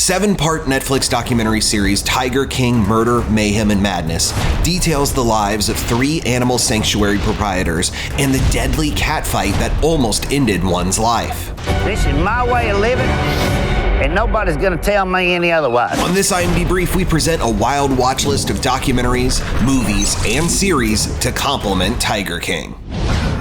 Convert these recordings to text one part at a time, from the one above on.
7-part Netflix documentary series Tiger King: Murder, Mayhem, and Madness details the lives of 3 animal sanctuary proprietors and the deadly cat fight that almost ended one's life. This is my way of living, and nobody's gonna tell me any otherwise. On this IMDbrief, we present a wild watch list of documentaries, movies, and series to complement Tiger King.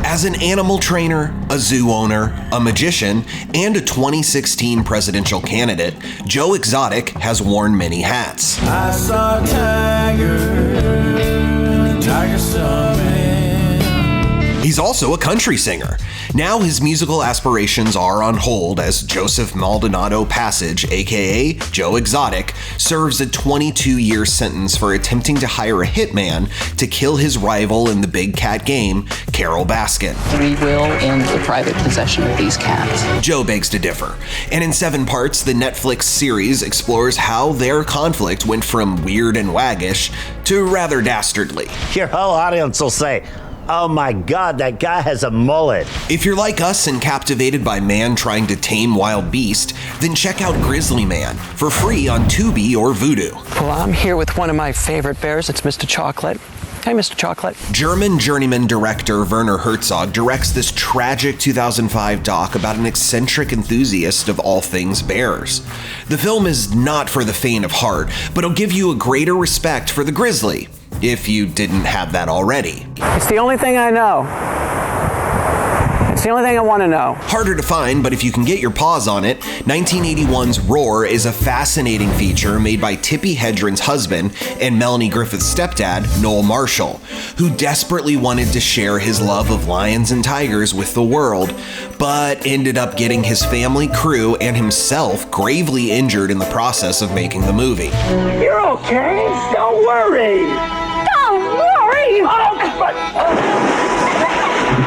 As an animal trainer, a zoo owner, a magician, and a 2016 presidential candidate, Joe Exotic has worn many hats. I saw a tiger, and the tiger saw me. He's also a country singer. Now his musical aspirations are on hold as Joseph Maldonado Passage, aka Joe Exotic, serves a 22-year sentence for attempting to hire a hitman to kill his rival in the big cat game, Carole Baskin. We will end the private possession of these cats. Joe begs to differ, and in 7 parts, the Netflix series explores how their conflict went from weird and waggish to rather dastardly. Your whole audience will say, "Oh my God, that guy has a mullet." If you're like us and captivated by man trying to tame wild beast, then check out Grizzly Man for free on Tubi or Vudu. Well, I'm here with one of my favorite bears. It's Mr. Chocolate. Hey, Mr. Chocolate. German journeyman director Werner Herzog directs this tragic 2005 doc about an eccentric enthusiast of all things bears. The film is not for the faint of heart, but it'll give you a greater respect for the grizzly, if you didn't have that already. It's the only thing I know. It's the only thing I want to know. Harder to find, but if you can get your paws on it, 1981's Roar is a fascinating feature made by Tippi Hedren's husband and Melanie Griffith's stepdad, Noel Marshall, who desperately wanted to share his love of lions and tigers with the world, but ended up getting his family, crew, and himself gravely injured in the process of making the movie. You're okay. Don't worry. Don't worry.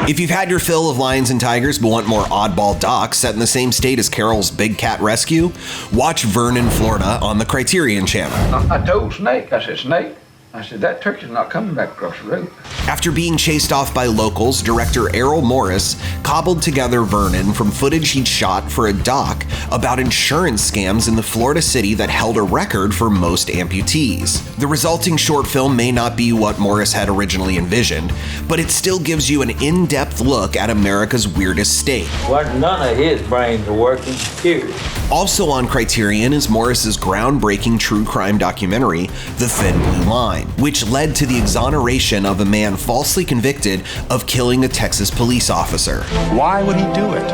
If you've had your fill of lions and tigers but want more oddball docs set in the same state as Carol's Big Cat Rescue, watch Vernon, Florida on the Criterion Channel. I told Snake, I said, "Snake," I said, "that turkey's not coming back across the road." After being chased off by locals, director Errol Morris cobbled together Vernon from footage he'd shot for a doc about insurance scams in the Florida city that held a record for most amputees. The resulting short film may not be what Morris had originally envisioned, but it still gives you an in-depth look at America's weirdest state. Well, none of his brains are working, period. Also on Criterion is Morris's groundbreaking true crime documentary, The Thin Blue Line, which led to the exoneration of a man falsely convicted of killing a Texas police officer. Why would he do it?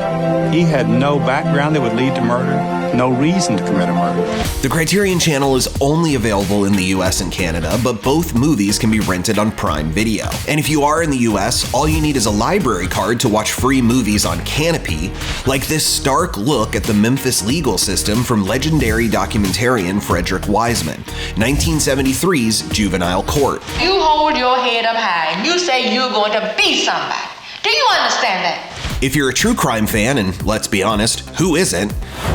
He had no background that would lead to murder, no reason to commit a murder. The Criterion Channel is only available in the US and Canada, but both movies can be rented on Prime Video. And if you are in the US, all you need is a library card to watch free movies on Canopy, like this stark look at the Memphis legal system from legendary documentarian Frederick Wiseman, 1973's Juvenile Court. You hold your head up high and you say you're going to be somebody. Do you understand that? If you're a true crime fan, and let's be honest, who isn't,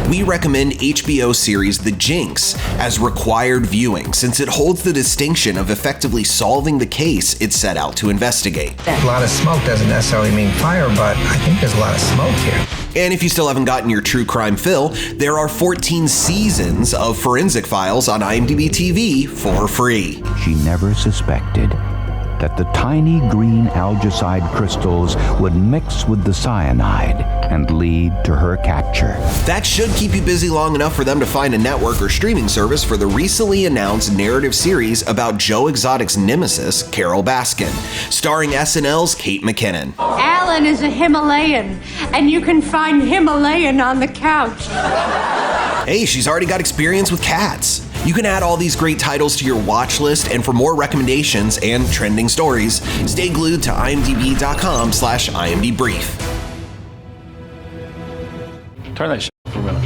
we recommend HBO series The Jinx as required viewing, since it holds the distinction of effectively solving the case it set out to investigate. A lot of smoke doesn't necessarily mean fire, but I think there's a lot of smoke here. And if you still haven't gotten your true crime fill, there are 14 seasons of Forensic Files on IMDb TV for free. She never suspected that the tiny green algicide crystals would mix with the cyanide and lead to her capture. That should keep you busy long enough for them to find a network or streaming service for the recently announced narrative series about Joe Exotic's nemesis, Carole Baskin, starring SNL's Kate McKinnon. Alan is a Himalayan, and you can find Himalayan on the couch. Hey, she's already got experience with cats. You can add all these great titles to your watch list, and for more recommendations and trending stories, stay glued to imdb.com/imdbrief. Turn that shit for a minute.